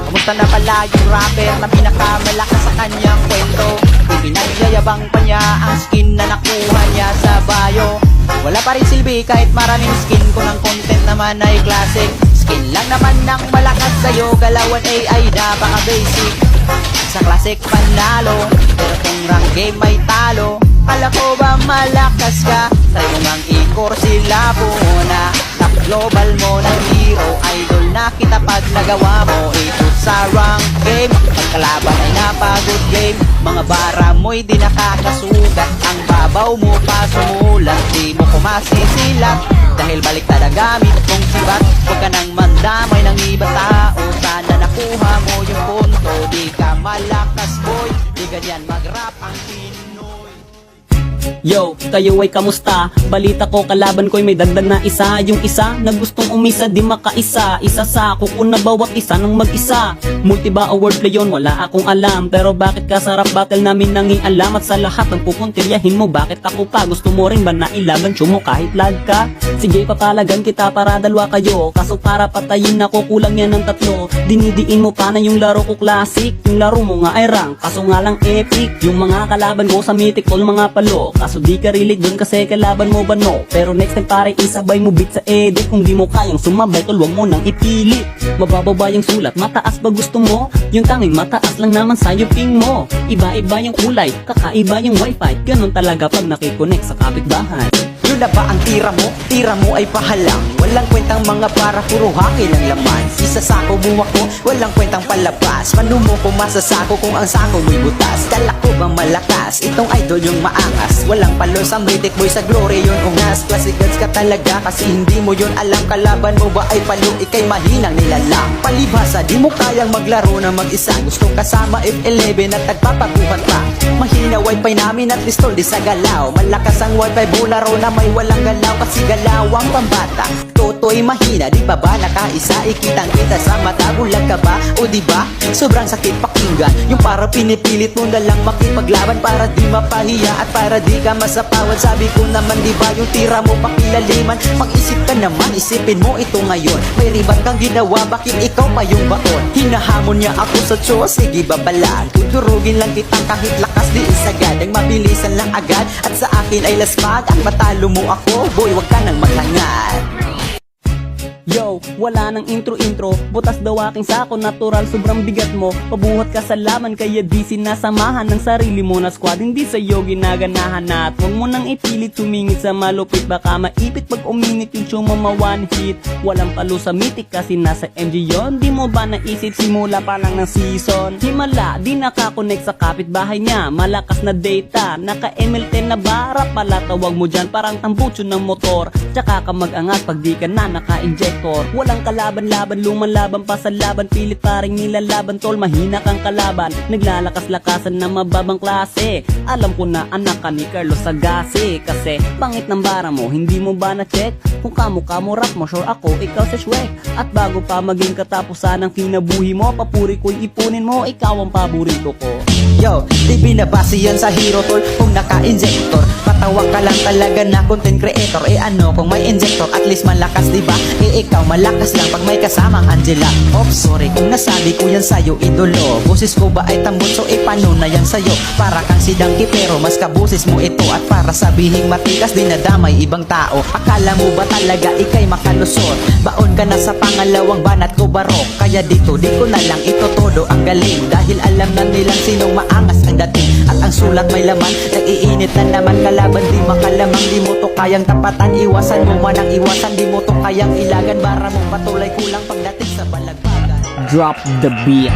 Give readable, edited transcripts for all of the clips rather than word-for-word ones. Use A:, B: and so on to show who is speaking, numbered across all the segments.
A: Kamusta na pala yung rapper na pinakamalakas sa kanyang kwento? Ipinagyayabang pa niya ang skin na nakuha niya sa bio. Wala pa rin silbi kahit maraming skin, kung ang content naman ay classic. Skin lang naman ng malakas sa'yo, galawan AI napaka-basic. Sa classic panalo, pero kung rank game may talo. Kala ko ba malakas ka? Try mo ngang i-core sila muna. Top global mo ng hero, idol na kita pag nagawa mo ito sa rank game. Pagkalaban ay napagod game, mga bara mo'y di nakakasugat. Ang babaw mo pa sumulat, di mo kumasisilat. Dahil baliktad ang gamit mong sibat, huwag ka nang mandamay ng iba tao. Sana nakuha mo yung punto, di ka malakas boy. Di ganyan mag-rap ang Pinoy.
B: Yo, kayo ay kamusta? Balita ko kalaban ko'y may dagdag na isa. Yung isa na gustong umisa di makaisa. Isa sa kuko na bawat isa ng mag-isa. Multi ba award play yun? Wala akong alam. Pero bakit ka sa rap battle namin nangialam? At sa lahat ng pupuntiryahin mo, bakit ako pa? Gusto mo rin ba na ilaban mo kahit lag ka? Sige papalagan kita para dalawa kayo. Kaso para patayin ako kulang yan ng tatlo. Dinidiin mo pa na yung laro ko classic. Yung laro mo nga ay rank, kaso nga lang epic. Yung mga kalaban ko sa mythic all mga palo. Kaso di ka relate dun kasi kalaban mo ba no? Pero next time pare isabay mo beat sa edit. Kung di mo kayang sumabay tol wag mo nang ipilit. Mabababa yung sulat, mataas ba gusto mo? Yung tanging mataas lang naman sa'yo ping mo. Iba-iba yung kulay, kakaiba yung wifi. Ganun talaga pag nakikonek sa kapitbahay.
A: Yun na ba ang tira mo? Tira mo ay pahalang. Walang kwentang mga para puro haki ng laman. Isa sako bumako, walang kwentang palabas. Panumo ko masasako kung ang sako mo'y butas. Kala ko ba malakas? Itong idol yung maangas. Walang palo sa mythic boy, sa glory yun ungas. Classic gods ka talaga kasi hindi mo yun alam. Kalaban mo ba ay palo, ikay mahinang nilalang. Palibhasa, di mo kayang maglaro na mag-isa. Gustong kasama F11 at nagpapabuhat pa. Mahina wifi namin at listol di sa galaw. Malakas ang wifi bularo na may walang galaw kasi galawang pambata. Toto'y mahina, di pa ba nakaisa? Ikitang kita sa mata, bulag ka ba? O di ba? Sobrang sakit pakinggan. Yung para pinipilit mo na lang makipaglaban para di mapahiya at para di ka masapawan. Sabi ko naman di ba yung tira mo pakilaliman? Mag-isip ka naman, isipin mo ito ngayon. May ribat kang ginawa, bakit ikaw pa yung baon? Hinahamon niya ako sa Diyos, sige babalag. Tuturugin lang kitang kahit lakas di isagad. Ang mabilisan lang agad at sa akin ay lasmag. At matalo mo ako, boy wag ka nang maghangad.
B: Yo, wala nang intro-intro. Butas daw aking sako, natural sobrang bigat mo. Pabuhat ka sa laman kaya di sinasamahan ng sarili mo na squad. Hindi sa'yo ginaganahan na at huwag mo nang ipilit sumingit sa malupit. Baka maipit pag uminit yung sumama one hit. Walang palo sa mythic kasi nasa MG yun. Di mo ba naisip simula pa lang ng season? Himala, di nakakonect sa kapitbahay niya. Malakas na data, naka ML10 na bara pala. Tawag mo dyan parang tambutso ng motor. Tsaka ka mag-angat pag di ka na naka-inject. Walang kalaban-laban, lumalaban pa sa laban. Pilit paring nilalaban tol, mahina kang kalaban. Naglalakas-lakasan na mababang klase. Alam ko na anak ka ni Carlos Sagasi. Kasi pangit ng bara mo, hindi mo ba na-check? Kung kamukha mo rap mo, sure ako, ikaw si Shrek. At bago pa maging katapusan ng kinabuhi mo, papuri ko'y ipunin mo, ikaw ang paborito ko.
A: Yo, di binabase yan sa hero tol kung naka-injector. Patawa ka lang talaga na content creator. Eh ano kung may injector, at least malakas diba? Eh ikaw malakas lang pag may kasamang Angela. Oops, sorry kung nasabi ko yan sa'yo idolo. Boses ko ba ay tambon, so eh paano na yan sa'yo? Para kang si Dangki pero mas kabusis mo ito. At para sabihing matikas dinadamay ibang tao. Akala mo ba talaga ikay makalusot? Baon ka na sa pangalawang banat ko barok. Kaya dito di ko na lang ito todo ang galing. Dahil alam na nilang sinong maangas ang dating. At ang sulat may laman, nag-iinit na naman. Kalaban di makalamang, di mo to kayang tapatan. Iwasan mo man ang iwasan, di mo to kayang ilagan. Bara mo patuloy kulang pagdating sa balagbagan.
B: Drop the beat.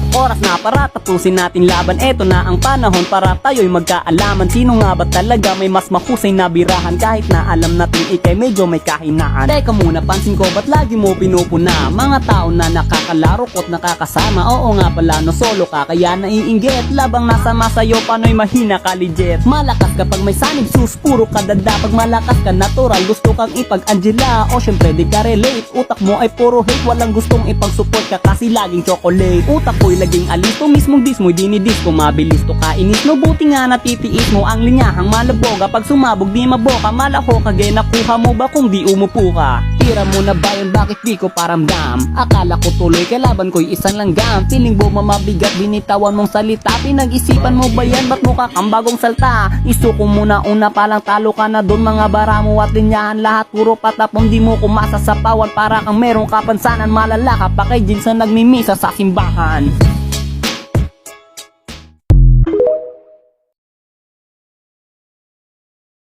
B: Oras na para tapusin natin laban. Eto na ang panahon para tayo'y magkaalaman. Sino nga ba talaga may mas mahusay na birahan? Kahit na alam natin ikay medyo may kahinaan. Teka muna, pansin ko ba't lagi mo pinupuna? Mga tao na nakakalaro ko't nakakasama. Oo nga pala no, solo ka kaya naiinggit. Labang nasa masayo pano'y mahina ka legit. Malakas kapag may sanib sus, puro ka dada. Pag malakas ka natural, gusto kang ipag-Angela. O syempre di ka relate, utak mo ay puro hate. Walang gustong ipag-support ka kasi laging chocolate. Utak ko'y laging alis to, mismong dis mo'y dinidis ko. Mabilis to kainis no, buti nga natitiis mo ang linyahang malaboga. Pag sumabog di maboka, malako kagay nakuha mo ba kung di umupo ka? Tira mo na ba yun, bakit di ko paramdam? Akala ko tuloy kalaban ko'y isang langgam. Piling mo mamabigat, binitawan mong salita. Pinag-isipan mo ba yan, ba't mukha kang bagong salta? Isuko mo na una palang talo ka na doon. Mga bara mo at linyahan lahat puro patapon. Di mo kumasa sa pawat para kang merong kapansanan. Malala ka pa kay Jinsan nagmimisa sa simbahan.